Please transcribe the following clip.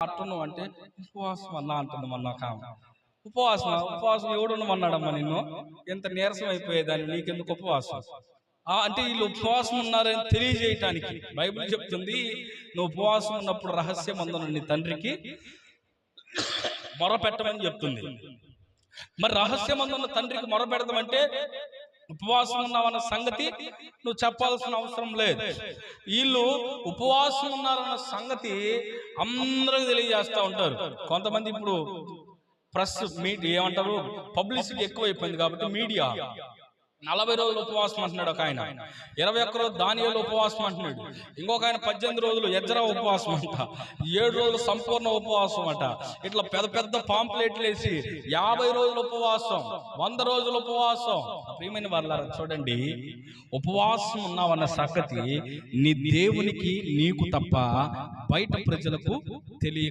అంటున్నావు అంటే ఉపవాసం అన్నా అంటుంది మొన్న ఒక ఆమె. ఉపవాసం ఎవడున్నామన్నాడమ్మా నిన్ను? ఎంత నీరసం అయిపోయేదాన్ని, నీకెందుకు ఉపవాసం? అంటే వీళ్ళు ఉపవాసం ఉన్నారని తెలియజేయటానికి బైబిల్ చెప్తుంది, నువ్వు ఉపవాసం ఉన్నప్పుడు రహస్యమందున నీ తండ్రికి మొరపెట్టమని చెప్తుంది. మరి రహస్యమందున్న తండ్రికి మొరపెడతామంటే ఉపవాసం ఉన్నావన్న సంగతి నువ్వు చెప్పాల్సిన అవసరం లేదు. వీళ్ళు ఉపవాసం ఉన్నారన్న సంగతి అందరికి తెలియజేస్తూ ఉంటారు. కొంతమంది ఇప్పుడు ప్రెస్ మీడియా ఏమంటారు, పబ్లిసిటీ ఎక్కువైపోయింది కాబట్టి మీడియా 40 రోజులు ఉపవాసం అంటున్నాడు ఒక ఆయన, 21 రోజులు దానియేలు ఉపవాసం అంటున్నాడు, ఇంకొక ఆయన 18 రోజులు ఎజ్రా ఉపవాసం అంట, 7 రోజులు సంపూర్ణ ఉపవాసం అంట. ఇట్లా పెద్ద పెద్ద పాంప్లెట్లు వేసి 50 రోజుల ఉపవాసం, 100 రోజుల ఉపవాసం. ప్రియమైన వాళ్ళారా, చూడండి, ఉపవాసం ఉన్నావన్న సంగతి నీ దేవునికి నీకు తప్ప బయట ప్రజలకు తెలియ